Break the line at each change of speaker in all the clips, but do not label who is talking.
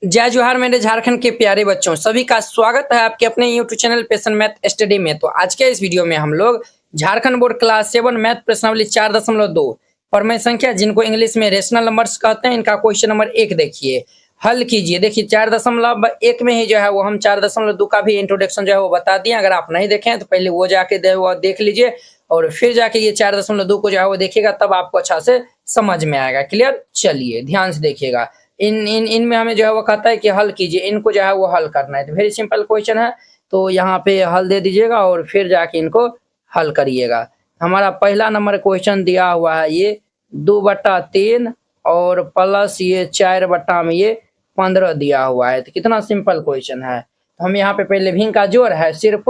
जय जोहार मेरे झारखंड के प्यारे बच्चों, सभी का स्वागत है आपके अपने यूट्यूब चैनल पेशन मैथ स्टडी में। तो आज के इस वीडियो में हम लोग झारखंड बोर्ड क्लास 7 मैथ प्रश्नावली 4.2 परमेय संख्या जिनको इंग्लिश में रेशनल नंबर्स कहते हैं, इनका क्वेश्चन नंबर 1 देखिए, हल कीजिए। देखिए 4.1 में ही जो है वो हम 4.2 का भी इंट्रोडक्शन जो है वो बता दिए। अगर आप नहीं देखें तो पहले वो जाके वो देख लीजिए और फिर जाके ये 4.2 को जो है वो देखिएगा, तब आपको अच्छा से समझ में आएगा। क्लियर? चलिए ध्यान से देखिएगा। इनमें हमें जो है वो कहता है कि हल कीजिए, इनको जो है वो हल करना है। तो वेरी सिंपल क्वेश्चन है, तो यहाँ पे हल दे दीजिएगा और फिर जाके इनको हल करिएगा। हमारा पहला नंबर क्वेश्चन दिया हुआ है ये 2/3 और प्लस ये 4/15 दिया हुआ है। तो कितना सिंपल क्वेश्चन है। तो हम यहाँ पे पहले भिन्न का जोड़ है सिर्फ,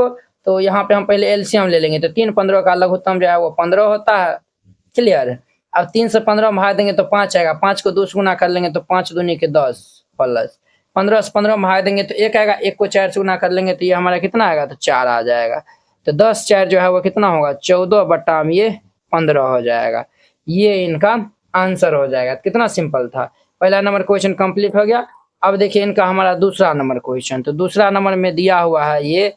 तो यहाँ पे हम पहले एलसीएम ले लेंगे। तो 3/15 का लघुत्तम जो है वो 15 होता है। क्लियर? अब 3 से 15 में भाग देंगे तो 5 आएगा, 5 को 2 से गुना कर लेंगे तो 5 दूनी के 10 प्लस 15 से 15 में भाग देंगे तो 1 आएगा, 1 को 4 से गुना कर लेंगे तो ये हमारा कितना आएगा, तो 4 आ जाएगा। तो 10 4 जो है वो कितना होगा, 14/15 हो जाएगा। ये इनका आंसर हो जाएगा। कितना सिंपल था। पहला नंबर क्वेश्चन कंप्लीट हो गया। अब देखिए इनका हमारा दूसरा नंबर क्वेश्चन। तो दूसरा नंबर में दिया हुआ है ये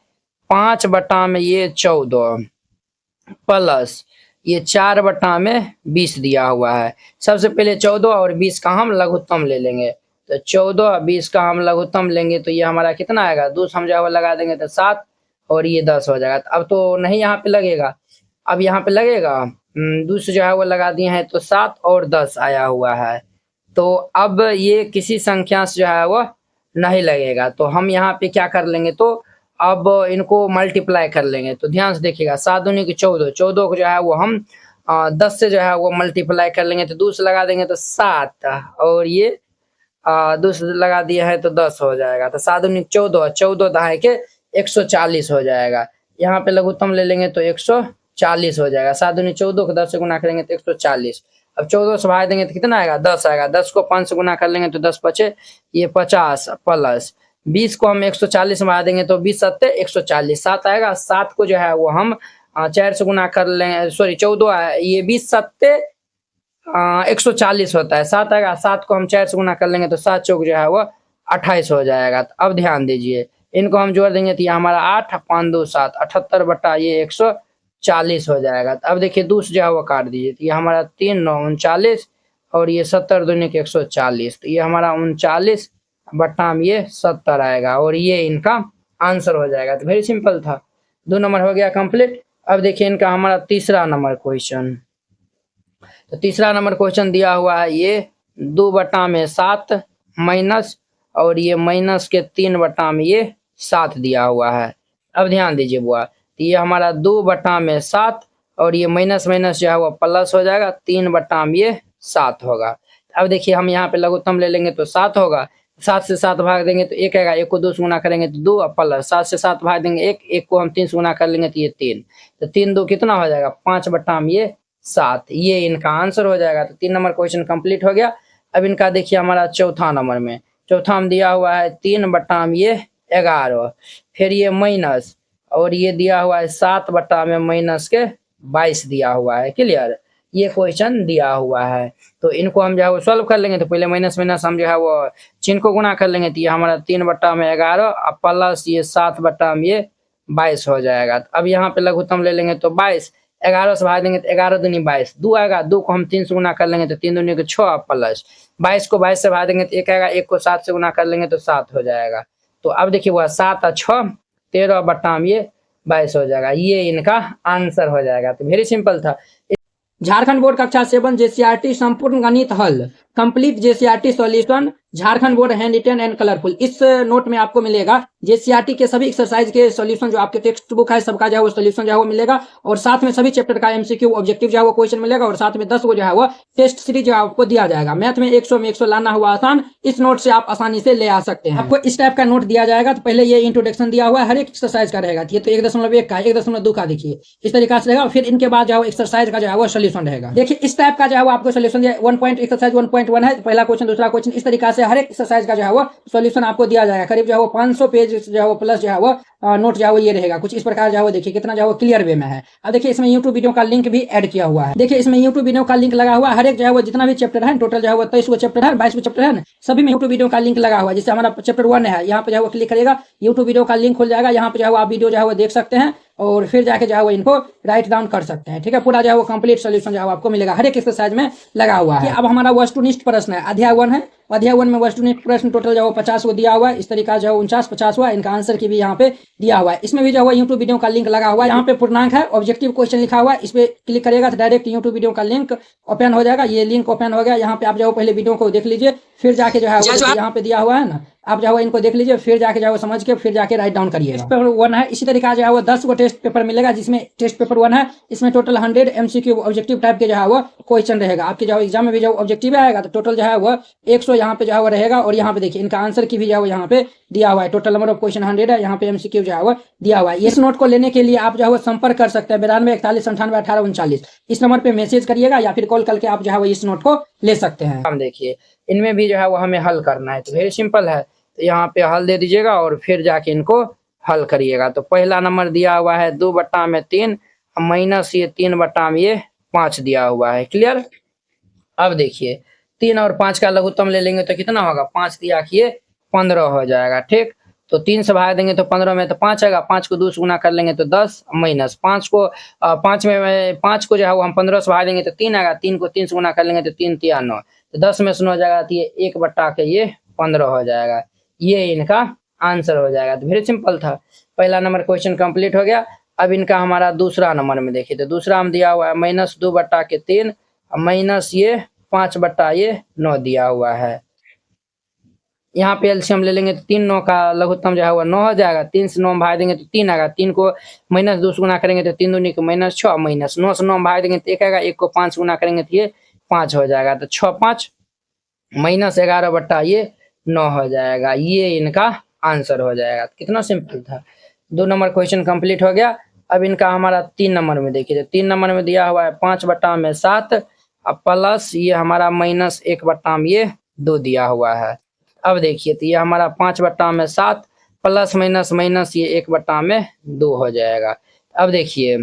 5/14 प्लस ये 4/20 दिया हुआ है। सबसे पहले 14 और 20 का हम लघुत्तम ले लेंगे। तो 14 और 20 का हम लघुत्तम लेंगे तो ये हमारा कितना आएगा, 2 हम जो है लगा देंगे तो 7 और ये 10 हो जाएगा। अब तो नहीं यहाँ पे लगेगा, अब यहाँ पे लगेगा। 2 से जो है वो लगा दिए हैं तो 7 और 10 आया हुआ है। तो अब ये किसी संख्या से जो है वो नहीं लगेगा, तो हम यहाँ पे क्या कर लेंगे, तो अब इनको मल्टीप्लाई कर लेंगे। तो ध्यान से देखिएगा, 7 दूनी की 14, 14 को जो है वो हम 10 से जो है वो मल्टीप्लाई कर लेंगे। तो 2 से लगा देंगे तो 7 और ये 2 से लगा दिया है तो 10 हो जाएगा। तो 7 दूनी 14, 14 दहाई के 140 हो जाएगा। यहाँ पे लघुत्तम ले लेंगे तो 140 हो जाएगा। 7 दूनी 14 को 10 से गुना करेंगे तो 140। अब 14 से भाग देंगे तो कितना आएगा, 10 आएगा। 10 को 5 से गुना कर लेंगे तो 10 बचे ये 50 प्लस 20 को हम 140 में भाग देंगे तो 20 7 140, 7 आएगा। 7 को जो है वो हम 4 से गुना कर लेंगे, सॉरी 14 ये 20 7 140 होता है, 7 आएगा। 7 को हम 4 से गुना कर लेंगे तो 7 चौक जो है वो 28 हो जाएगा। तो अब ध्यान दीजिए, इनको हम जोड़ देंगे तो ये हमारा 8 5 2 7 78 बटा ये 140 हो जाएगा। तो अब देखिए 2 से जो है वो काट दीजिए तो ये हमारा 3 9 39 और ये 70 दूनी के 140, तो ये हमारा 39 बटा ये 70 आएगा और ये इनका आंसर हो जाएगा। तो वेरी सिंपल था। 2 नंबर हो गया कंप्लीट। अब देखिए इनका हमारा तीसरा नंबर क्वेश्चन। तो तीसरा नंबर क्वेश्चन दिया हुआ है ये 2/7 माइनस और ये माइनस के 3/7 दिया हुआ है। अब ध्यान दीजिए बुआ, तो ये हमारा 2/7 और ये माइनस माइनस जो है वो प्लस हो जाएगा, 3/7 होगा। अब देखिए हम यहाँ पे लघुत्तम ले लेंगे तो 7 होगा। 7 से 7 भाग देंगे तो 1 आएगा, 1 को 2 से गुना करेंगे तो 2 प्लस 7 से 7 भाग देंगे 1, 1 को हम 3 से गुना कर लेंगे तो ये 3, तो 3 2 कितना हो जाएगा, 5/7। ये इनका आंसर हो जाएगा। तो 3 नंबर क्वेश्चन कंप्लीट हो गया। अब इनका देखिए हमारा चौथा नंबर में, चौथा में दिया हुआ है 3/11 फिर ये माइनस और ये दिया हुआ है 7/-22 दिया हुआ है। क्लियर? ये क्वेश्चन दिया हुआ है। तो इनको हम जो है वो सॉल्व कर लेंगे। तो पहले माइनस माइनस हम जो है वो चिन्ह को गुना कर लेंगे तो ये हमारा 3/11 प्लस ये 7/22 हो जाएगा। अब यहाँ पे लघुत्तम ले लेंगे तो 22, 11 से भाग देंगे तो 11 दूनी 22, 2 आएगा, 2 को हम 3 से गुना कर लेंगे तो 3 दूनी के 6 प्लस 22 को 22 से भाग देंगे तो 1 आएगा, 1 को 7 से गुना कर लेंगे तो 7 हो जाएगा। तो अब देखिए वह 7 और 6 13/22 हो जाएगा। ये इनका आंसर हो जाएगा। तो वेरी सिंपल था। झारखंड बोर्ड कक्षा 7 जेसीईआरटी संपूर्ण गणित हल complete JCERT solution Jharkhand board hand written and colourful. इस नोट में आपको मिलेगा जेसीईआरटी के सभी एक्सरसाइज के सॉल्यूशन, जो आपके टेक्स्ट बुक है सबका जो है वो सॉल्यूशन जो है वो मिलेगा, और साथ में सभी चैप्टर का एमसीक्यू ऑब्जेक्टिव जो है वो क्वेश्चन मिलेगा, और साथ में 10 को जो है वो टेस्ट सीरीज जो है आपको दिया जाएगा। मैथ में 100 में 100 लाना हुआ आसान, इस नोट से आप आसानी से ले आ सकते हैं। आपको इस टाइप का नोट दिया जाएगा। तो पहले ये इंट्रोडक्शन दिया हुआ है, हर एक एक्सरसाइज का रहेगा। ये तो 1.1 का 1.2 का देखिए इस तरीका से रहेगा। फिर इनके बाद जो है एक्सरसाइज का जो है वो सोल्यूशन रहेगा। देखिए इस टाइप का जो है वो आपको सोल्यूशन एक्सरसाइज 1.1 है, पहला क्वेश्चन दूसरा क्वेश्चन, इस तरीका से हर एक एक्सरसाइज का जो है वो सोल्यूशन आपको दिया जाएगा। करीब जो है वो 500 पेज जो है वो प्लस जो है वो नोट जो है वो ये रहेगा, कुछ इस प्रकार जो है वो देखिए कितना जो है वो क्लियर वे में है। अब देखिए इसमें यूट्यूब वीडियो का लिंक भी ऐड किया हुआ है। देखिए इसमें यूट्यूब वीडियो का लिंक लगा हुआ है, हर एक जो है वो जितना भी चैप्टर है टोटल जो है वो 23 चैप्टर है, 22 चैप्टर है, सभी में यूट्यूब वीडियो का लिंक लगा हुआ है। जैसे हमारा चैप्टर 1 है, यहाँ पे जो है वो क्लिक करिएगा, यूट्यूब वीडियो का लिंक खुल जाएगा, यहाँ पे जो है वो आप वीडियो जो है वो देख सकते हैं और फिर जाके जो है वो इनको राइट डाउन कर सकते हैं। ठीक है, पूरा जो है वो कंप्लीट सोल्यूशन जो है आपको मिलेगा, हर एक एक्सरसाइज में लगा हुआ है। अब हमारा वस्तुनिष्ठ प्रश्न है, अध्याय 1 है, अध्याय 1 में वस्तुनिष्ठ प्रश्न टोटल जो है 50 को दिया हुआ है। इस तरीका जो है 49-50 हुआ, इनका आंसर की भी यहाँ पे दिया हुआ है। इसमें भी जो है यूट्यूब वीडियो का लिंक लगा हुआ है, यहाँ पे पूर्णांक है, ऑब्जेक्टिव क्वेश्चन लिखा हुआ है, इस पे क्लिक करिएगा तो डायरेक्ट यूट्यूब वीडियो का लिंक ओपन हो जाएगा। ये लिंक ओपन हो गया, यहाँ पे आप जो पहले वीडियो को देख लीजिए, फिर जाके जो है यहाँ पे दिया हुआ है ना, आप जो है इनको देख लीजिए, फिर जाके जो है समझ के फिर जाके राइट डाउन करिए। पेपर 1 है, इसी तरीका जो है वो 10 को टेस्ट पेपर मिलेगा, जिसमें टेस्ट पेपर 1 है, इसमें टोटल 100 MCQ ऑब्जेक्टिव टाइप के जो है वो क्वेश्चन रहेगा। आपके जो एग्जाम में भी जो ऑब्जेक्टिव आएगा तो टोटल जो है वो 100 यहाँ पे जो है वो रहेगा। और यहाँ पे देखिए इनका आंसर की भी जो है यहाँ पे दिया हुआ है, टोटल नंबर ऑफ क्वेश्चन 100 है, यहाँ पे MCQ जो है वो दिया हुआ है। इस नोट को लेने के लिए आप जो है वो संपर्क कर सकते हैं 92 41 98 18 39, इस नंबर पे मैसेज करिएगा या फिर कॉल करके आप जो है वो इस नोट को ले सकते हैं। हम देखिए इनमें भी जो है वो हमें हल करना है, तो वेरी सिंपल है, तो यहाँ पे हल दे दीजिएगा और फिर जाके इनको हल करिएगा। तो पहला नंबर दिया हुआ है 2/3 माइनस ये 3/5 दिया हुआ है, क्लियर। अब देखिए 3 और 5 का लघुत्तम ले लेंगे तो कितना होगा, 5 दिया कि 15 हो जाएगा। ठीक, तो 3 से भाग देंगे तो 15 में तो 5 आएगा, 5 को 2 से गुना कर लेंगे तो 10 माइनस 5 को 5 को जो है वो हम 15 से भाग देंगे तो 3 आएगा, 3 को 3 से गुना कर लेंगे तो 3 3 9, तो 10 में से 9 जाएगा तो ये 1/15 हो जाएगा, ये इनका आंसर हो जाएगा। तो वेरी सिंपल था, पहला नंबर क्वेश्चन कंप्लीट हो गया। अब इनका हमारा दूसरा नंबर में देखिए, तो दूसरा हम दिया हुआ है -2/3 माइनस ये 5/9 दिया हुआ है। यहाँ पे एलसीएम ले लेंगे तो 3 9 का लघुत्तम जो है वो 9 हो जाएगा, 3 से 9 भाग देंगे तो 3 आएगा, 3 को -2 से गुना करेंगे तो 3 दूनी को -6 माइनस 9 से 9 भाग देंगे तो 1 आएगा, 1 को 5 से गुना करेंगे तो ये 5 हो जाएगा, तो 6 5 माइनस 11/9 हो जाएगा, ये इनका आंसर हो जाएगा। कितना सिंपल था, 2 नंबर क्वेश्चन कंप्लीट हो गया। अब इनका हमारा 3 नंबर में देखिए, 3 नंबर में दिया हुआ है 5/7 अब प्लस ये हमारा -1/2 दिया हुआ है। अब देखिए तो ये हमारा 5/7 प्लस माइनस माइनस ये 1/2 हो जाएगा। अब देखिए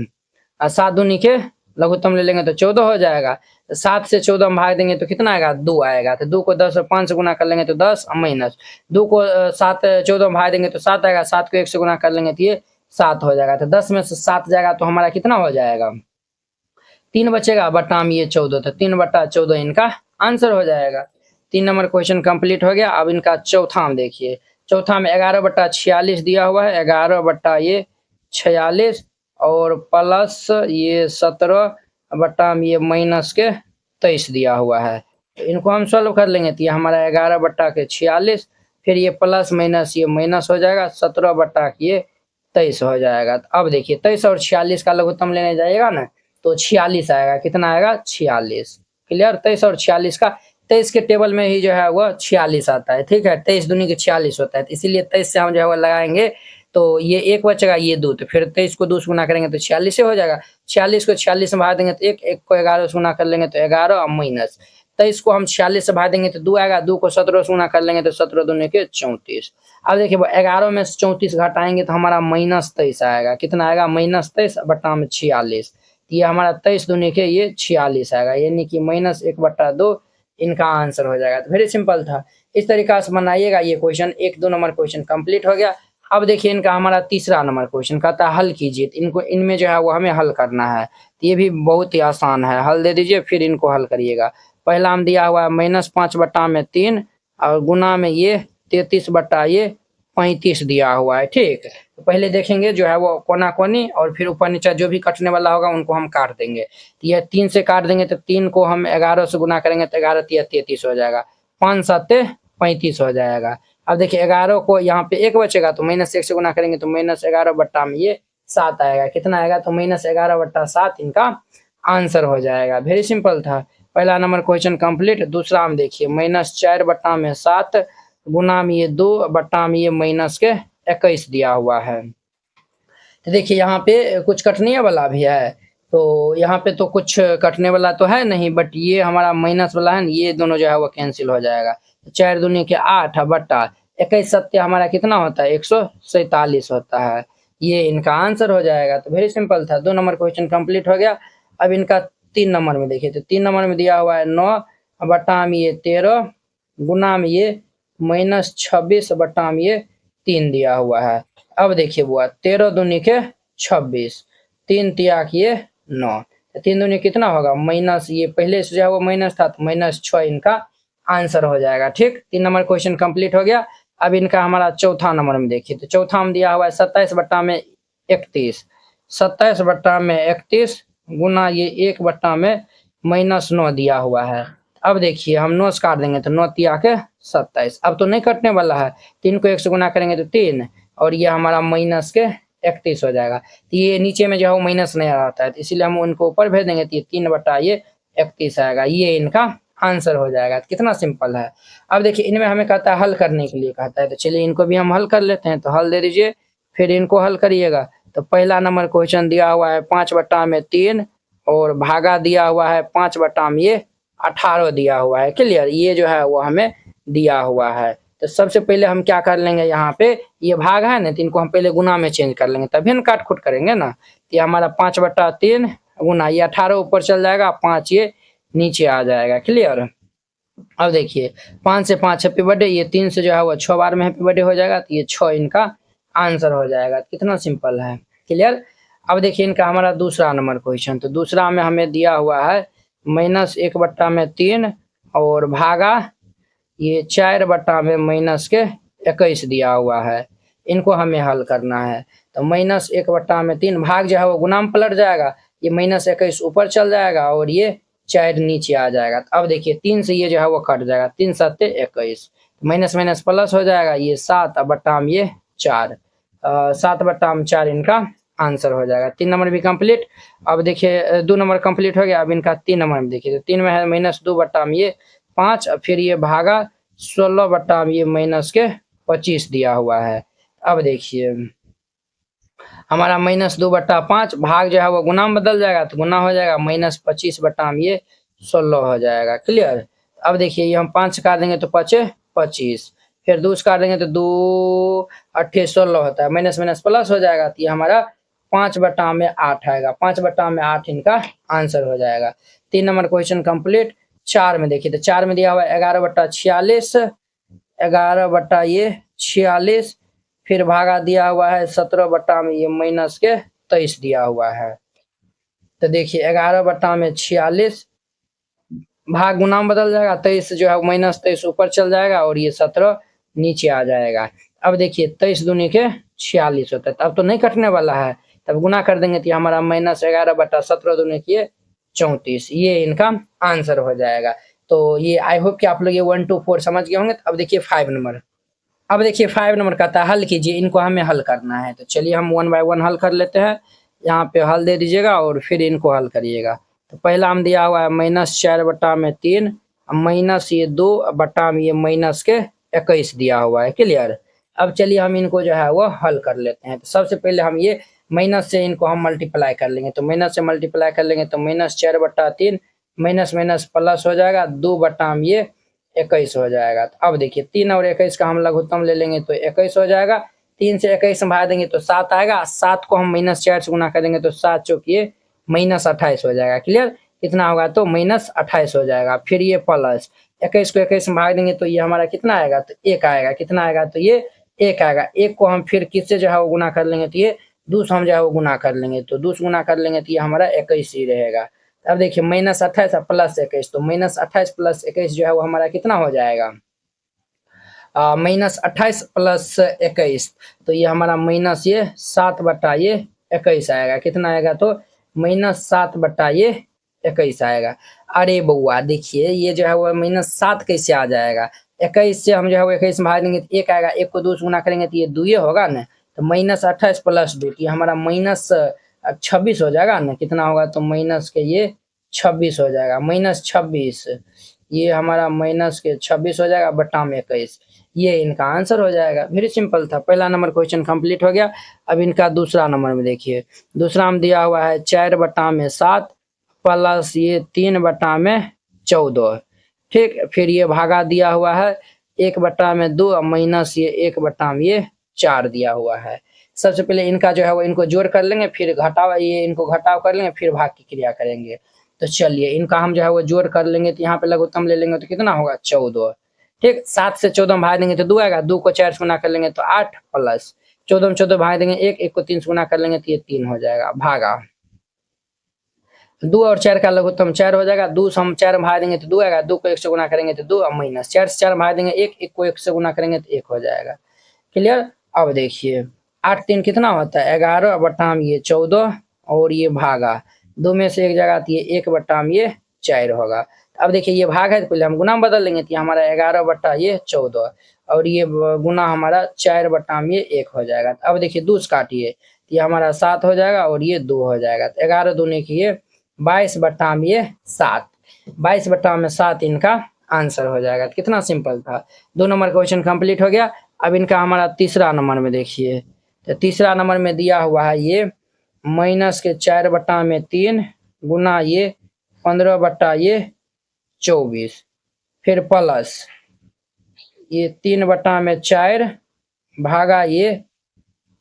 7 दूनी के लघुत्तम ले लेंगे तो 14 हो जाएगा, 7 से 14 में भाग देंगे तो कितना आएगा, 2 आएगा, तो 2 को 10 और 5 से गुना कर लेंगे तो 10 माइनस 2 को 7 14 में भाग देंगे तो 7 आएगा, 7 को 1 से गुना कर लेंगे तो ये 7 हो जाएगा, तो 10 में से 7 जाएगा तो हमारा कितना हो जाएगा, 3 बचेगा बटाम ये 14, तो 3/14 इनका आंसर हो जाएगा। 3 नंबर क्वेश्चन कंप्लीट हो गया। अब इनका चौथा में देखिए, चौथा में 11/46 दिया हुआ है, 11/46 और प्लस ये 17 ये माइनस के 23 दिया हुआ है। तो इनको हम सॉल्व कर लेंगे तो ये हमारा 11/46 फिर ये प्लस माइनस ये माइनस हो जाएगा, 17/23 हो जाएगा। तो अब देखिए 23 और 46 का लघुत्तम लेने जाइएगा ना तो 46 आएगा, कितना आएगा 46, क्लियर। 23 और 46 का 23 के टेबल में ही जो है वो 46 आता है, ठीक है, 23 दूनी के 46 होता है, तो इसीलिए 23 से हम जो है वो लगाएंगे तो ये 1 बचेगा, ये 2, तो फिर 23 को 2 से गुना करेंगे तो 46 हो जाएगा, 46 को 46 से भाग देंगे तो 1 को 11 से गुना कर लेंगे तो 11 माइनस 23 को हम 46 से भाग देंगे तो 2 आएगा, 2 को 17 से गुना कर लेंगे तो 17 दूनी के 34। अब देखिए 11 में से 34 घटाएंगे तो हमारा -23 आएगा, कितना आएगा -23/46, ये हमारा 23 दूनी के ये 46 आएगा, यानी कि -1/2 इनका आंसर हो जाएगा। तो वेरी सिंपल था, इस तरीका से बनाइएगा ये क्वेश्चन। 1-2 नंबर क्वेश्चन कंप्लीट हो गया। अब देखिए इनका हमारा तीसरा नंबर क्वेश्चन कहता है हल कीजिए, इनको इनमें जो है वो हमें हल करना है, तो ये भी बहुत ही आसान है, हल दे दीजिए फिर इनको हल करिएगा। पहला हम दिया हुआ है -5/3 और गुना में ये 33/35 दिया हुआ है, ठीक। तो पहले देखेंगे जो है वो कोना कोनी और फिर ऊपर नीचे जो भी कटने वाला होगा उनको हम काट देंगे। तो ये 3 से काट देंगे तो 3 को हम 11 से गुना करेंगे तो 11 3 33 हो जाएगा, 5 7 35 हो जाएगा। अब देखिए 11 को यहाँ पे 1 बचेगा तो -1 से गुना करेंगे तो -11/7 आएगा, कितना आएगा तो -11/7 इनका आंसर हो जाएगा। वेरी सिंपल था, पहला नंबर क्वेश्चन कंप्लीट। दूसरा हम देखिए -4/7 गुना में ये 2/ये -21 दिया हुआ है। तो देखिए यहाँ पे कुछ कटने वाला भी है, तो यहाँ पे तो कुछ कटने वाला तो है नहीं, बट ये हमारा माइनस वाला है, ये दोनों जो है वो कैंसिल हो जाएगा। 4 दूनी के 8 बट्टा 21 सत्य हमारा कितना होता है 147 होता है। ये इनका आंसर हो जाएगा। तो वेरी सिंपल था, 2 नंबर क्वेश्चन कंप्लीट हो गया। अब इनका 3 नंबर में देखिए, तो 3 नंबर में दिया हुआ है 9 बटा में ये 13 गुना में ये -26 बटा में ये 3 दिया हुआ है। अब देखिए बुआ 13 दूनी के 26, 3 तिया के ये 9, 3 दूनी कितना होगा माइनस, ये पहले से जो वो माइनस था तो -6 इनका आंसर हो जाएगा। ठीक, 3 नंबर क्वेश्चन कंप्लीट हो गया। अब इनका हमारा चौथा नंबर में देखिए, तो चौथा में दिया हुआ है 27 बटा में 31, 27 बटा में 31 गुना ये 1 बटा में -9 दिया हुआ है। अब देखिए हम 9 से काट देंगे तो 9 तिया के 27, अब तो नहीं कटने वाला है, 3 को 1 से गुना करेंगे तो 3 और ये हमारा माइनस के 31 हो जाएगा। तो ये नीचे में जो है वो माइनस नहीं आ रहा है, तो इसीलिए हम उनको ऊपर भेज देंगे तो ये 3 बटा ये 31 आएगा। ये इनका आंसर हो जाएगा। कितना सिंपल है। अब देखिए इनमें हमें कहता है हल करने के लिए कहता है, तो चलिए इनको भी हम हल कर लेते हैं। तो हल दे दीजिए, फिर इनको हल करिएगा। तो पहला नंबर क्वेश्चन दिया हुआ है 5 बटा में 3 और भागा दिया हुआ है 5 बटा में ये 18 दिया हुआ है। क्लियर, ये जो है वो हमें दिया हुआ है। तो सबसे पहले हम क्या कर लेंगे, यहाँ पे ये भाग है ना, तो इनको हम पहले गुना में चेंज कर लेंगे, तभी हम काट खुट करेंगे ना। तो ये हमारा 5 बटा 3 गुना ये 18 ऊपर चल जाएगा, 5 ये नीचे आ जाएगा। क्लियर। अब देखिए 5 से 5 हैप्पी बर्थडे, ये 3 से जो है वो 6 बार में हैप्पी बर्थडे हो जाएगा, तो ये 6 इनका आंसर हो जाएगा। कितना सिंपल है। क्लियर। अब देखिए इनका हमारा दूसरा नंबर क्वेश्चन, तो दूसरा में हमें दिया हुआ है -1 बटा में 3 और भागा ये 4 बटा में -21 दिया हुआ है। इनको हमें हल करना है। तो -1 बटा में 3 भाग जो है वो गुना में पलट जाएगा, ये -21 ऊपर चल जाएगा और ये 4 नीचे आ जाएगा। तो अब देखिए 3 से ये जो है वो कट जाएगा, 3 7 21, माइनस माइनस प्लस हो जाएगा, ये 7 बटा में ये 4, 7 बटा में 4 इनका आंसर हो जाएगा। 3 नंबर भी कंप्लीट। अब देखिए 2 नंबर कंप्लीट हो गया। अब इनका 3 नंबर में देखिए, तो 3 में है -2 बटा में ये 5, फिर ये भागा 16 बटा में ये -25 दिया हुआ है। अब देखिए हमारा -2 बटा 5 भाग जो है वो गुना में बदल जाएगा, तो गुना हो जाएगा -25 बटा में ये 16 हो जाएगा। क्लियर। अब देखिए ये हम 5 काट देंगे तो 5 25, फिर 2 काट देंगे तो 2 8 16 होता है, माइनस माइनस प्लस हो जाएगा, तो ये हमारा 5 बटा में 8 आएगा। 5 बटा में 8 इनका आंसर हो जाएगा। 3 नंबर क्वेश्चन कंप्लीट। 4 में देखिए, तो 4 में दिया हुआ है 11 बटा 46, 11 बटा ये 46, फिर भागा दिया हुआ है 17 बटा में ये -23 दिया हुआ है। तो देखिए 11 बटा में 46 भाग गुना में बदल जाएगा, 23 जो है -23 ऊपर चल जाएगा और ये 17 नीचे आ जाएगा। अब देखिए 23 दूनी के 46 होता है, तब तो नहीं कटने वाला है, तब गुना कर देंगे तो हमारा -11 बटा 17 दूनी के 34, ये इनका आंसर हो जाएगा। तो ये आई होप कि आप लोग ये 1 2 4 समझ गए होंगे। अब देखिए 5 नंबर। अब देखिए 5 नंबर कहता है हल कीजिए, इनको हमें हल करना है। तो चलिए हम 1 बाय 1 हल कर लेते हैं। यहाँ पे हल दे दीजिएगा और फिर इनको हल करिएगा। तो पहला हम दिया हुआ है -4 बटा में 3 माइनस ये 2 बटा में ये -21 दिया हुआ है। क्लियर। अब चलिए हम इनको जो है वो हल कर लेते हैं। तो सबसे पहले हम ये माइनस से इनको हम मल्टीप्लाई कर लेंगे, तो माइनस से मल्टीप्लाई कर लेंगे तो -4 बटा 3 माइनस माइनस प्लस हो जाएगा, 2 बटा में ये 21 हो जाएगा। तो अब देखिए 3 और 21 का हम लघुत्तम ले लेंगे तो 21 हो जाएगा। 3 से 21 में भाग देंगे तो 7 आएगा, 7 को हम -4 से गुना करेंगे तो 7 चौक ये -28 हो जाएगा। क्लियर। कितना होगा तो -28 हो जाएगा। फिर ये प्लस 21 को 21 में भाग देंगे तो ये हमारा कितना आएगा तो 1 आएगा। कितना आएगा तो ये 1 आएगा। 1 को हम फिर किससे जो है वो गुना कर लेंगे तो ये 2 से हम जो है वो गुना कर लेंगे, तो 2 से गुना कर लेंगे तो ये हमारा 21 ही रहेगा। अब देखिए -28 और +21, तो -28 + 21 जो है वो हमारा कितना हो जाएगा, -28 + 21, तो ये हमारा माइनस ये 7 बटा ये 21 आएगा। कितना आएगा तो -7 बटा ये 21 आएगा। अरे बउआ देखिए ये जो है वो -7 कैसे आ जाएगा, 21 से हम जो है वो 21 में भाग देंगे तो 1 आएगा, 1 को 2 से गुना करेंगे तो ये 2 होगा ना, तो -28 + 2 ये हमारा -26 हो जाएगा ना। कितना होगा तो माइनस के ये 26 हो जाएगा, -26, ये हमारा -26 हो जाएगा बटा में 21, ये इनका आंसर हो जाएगा। वेरी सिंपल था। पहला नंबर क्वेश्चन कंप्लीट हो गया। अब इनका दूसरा नंबर में देखिए, दूसरा में दिया हुआ है 4 बटा में 7 प्लस ये 3 बटा में 14। ठीक, फिर ये भागा दिया हुआ है 1/2 और माइनस ये 1/4 दिया हुआ है। सबसे पहले इनका जो है वो इनको जोड़ कर लेंगे, फिर घटाव ये इनको घटाव कर लेंगे, फिर भाग की क्रिया करेंगे। तो चलिए इनका हम जो है वो जोड़ कर लेंगे, तो यहाँ पे लघुत्तम ले लेंगे तो कितना होगा 14। ठीक, 7 से 14 भाग देंगे तो 2 आएगा, 2 को 4 से गुना कर लेंगे तो 8 प्लस 14 में 14 भाग देंगे 1, 1 को 3 से गुना कर लेंगे तो ये 3 हो जाएगा भागा। 2 और 4 का लघुत्तम 4 हो जाएगा, 2 से हम 4 भाग देंगे तो 2 आएगा, 2 को 1 से गुना करेंगे तो 2 और माइनस 4 से 4 भाग देंगे 1, 1 को 1 से गुना करेंगे तो 1 हो जाएगा। क्लियर। अब देखिए 8 3 कितना होता है 11 बटा ये 14 और ये भागा 2 में से 1 जगह तो ये 1 बटा ये 4 होगा। अब देखिए ये भाग है तो पहले हम गुना में बदल लेंगे, तो हमारा 11 बटा ये 14 और ये गुना हमारा 4 बटा ये 1 हो जाएगा। अब देखिए 2 से काटिए तो ये हमारा 7 हो जाएगा और ये 2 हो जाएगा। तो 11 दूने की ये 22 बटा ये 7, 22 बटा में 7 इनका आंसर हो जाएगा। कितना सिंपल था। 2 नंबर क्वेश्चन कंप्लीट हो गया। अब इनका हमारा तीसरा नंबर में देखिए, तो तीसरा नंबर में दिया हुआ है ये माइनस के 4 बटा में 3 गुना ये 15 बटा ये 24, फिर प्लस ये 3 बटा में 4 भागा ये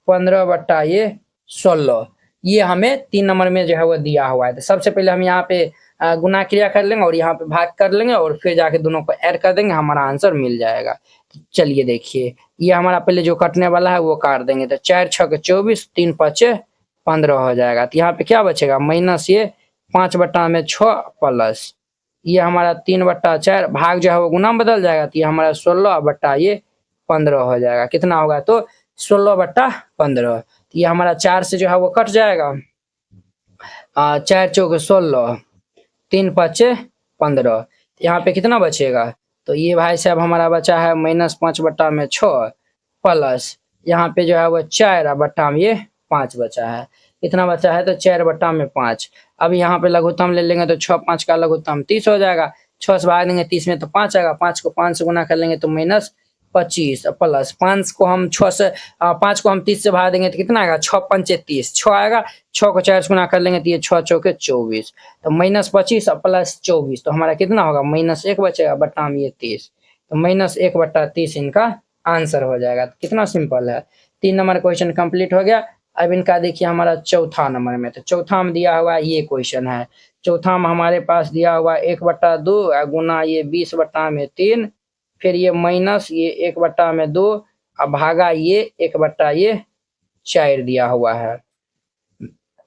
15 बटा ये 16। ये हमें 3 नंबर में जो है वो दिया हुआ है। तो सबसे पहले हम यहाँ पे गुना क्रिया कर लेंगे और यहाँ पे भाग कर लेंगे और फिर जाके दोनों को ऐड कर देंगे, हमारा आंसर मिल जाएगा। तो चलिए देखिए ये हमारा पहले जो कटने वाला है वो काट देंगे, तो 4 6 के 24, 3 5 15 हो जाएगा। तो यहाँ पे क्या बचेगा माइनस ये 5 बटा में 6 प्लस ये हमारा 3 बटा 4 भाग जो है वो गुना में बदल जाएगा, तो ये हमारा 16 बटा ये 15 हो जाएगा। कितना होगा तो 16 बटा 15। तो ये हमारा 4 से जो है वो कट जाएगा, 4 चौके 16, 3 5 15। यहाँ पे कितना बचेगा तो ये भाई साहब हमारा बचा है -5 बटा में 6 प्लस यहाँ पे जो है वो 4 बटा में ये 5 बचा है। कितना बचा है तो 4 बटा में 5। अब यहाँ पे लघुत्तम ले लेंगे तो 6 5 का लघुत्तम 30 हो जाएगा। 6 से भाग देंगे 30 में तो 5 आएगा, 5 को 5 से गुना कर लेंगे तो -25 प्लस 5 को हम 6 से 5 को हम 30 से भाग देंगे तो कितना आएगा 6 5 30, 6 आएगा। 6 को 4 से गुना कर लेंगे तो ये 6 चौके 24, तो -25 प्लस 24, तो हमारा कितना होगा -1 बचेगा बटा में ये 30, तो -1 बटा 30 इनका आंसर हो जाएगा। तो कितना सिंपल है। 3 नंबर क्वेश्चन कंप्लीट हो गया। अब इनका देखिए हमारा चौथा नंबर में, तो चौथा में दिया हुआ ये क्वेश्चन है। चौथा में हमारे पास दिया हुआ 1/2 गुना ये 20 बटा में 3, फिर ये माइनस ये 1 बटा में 2 अब भागा ये 1 बटा ये 4 दिया हुआ है।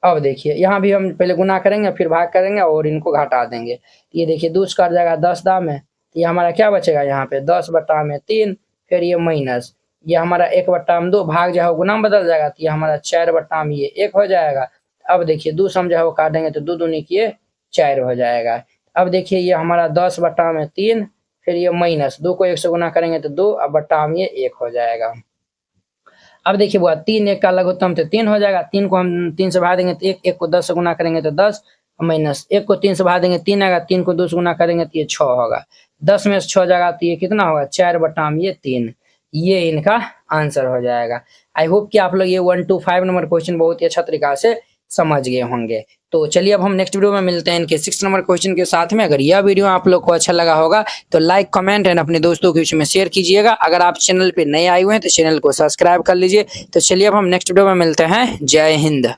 अब देखिए यहाँ भी हम पहले गुना करेंगे फिर भाग करेंगे और इनको घटा देंगे। ये देखिए 2 से कट जाएगा 10 दाम में, तो ये हमारा क्या बचेगा यहाँ पे 10 बटा में 3, फिर ये माइनस ये हमारा 1 बटा में 2 भाग जो है गुना में बदल जाएगा, तो ये हमारा 4 बटा में ये 1 हो जाएगा। अब देखिए 2 सम जो है वो काटेंगे तो 2 दूनी किए 4 हो जाएगा। अब देखिए ये हमारा 10 बटा में 3, फिर ये माइनस 2 को 1 से गुना करेंगे तो 2 अब बटा में ये 1 हो जाएगा। अब देखिए वो 3 1 का लघुत्तम तो 3 हो जाएगा। 3 को हम 3 से भाग देंगे तो 1, 1 को 10 से गुना करेंगे तो 10 माइनस 1 को 3 से भाग देंगे 3 आएगा, 3 को 2 से गुना करेंगे तो ये 6 होगा। 10 में से 6 जाएगा तो ये कितना होगा 4 बटा में ये 3, ये इनका आंसर हो जाएगा। आई होप कि आप लोग ये 1 to 5 नंबर क्वेश्चन बहुत ही अच्छा तरीका से समझ गए होंगे। तो चलिए अब हम नेक्स्ट वीडियो में मिलते हैं इनके 6 नंबर क्वेश्चन के साथ में। अगर यह वीडियो आप लोग को अच्छा लगा होगा तो लाइक कमेंट एंड अपने दोस्तों के बीच में शेयर कीजिएगा। अगर आप चैनल पे नए आए हुए हैं तो चैनल को सब्सक्राइब कर लीजिए। तो चलिए अब हम नेक्स्ट वीडियो में मिलते हैं। जय हिंद।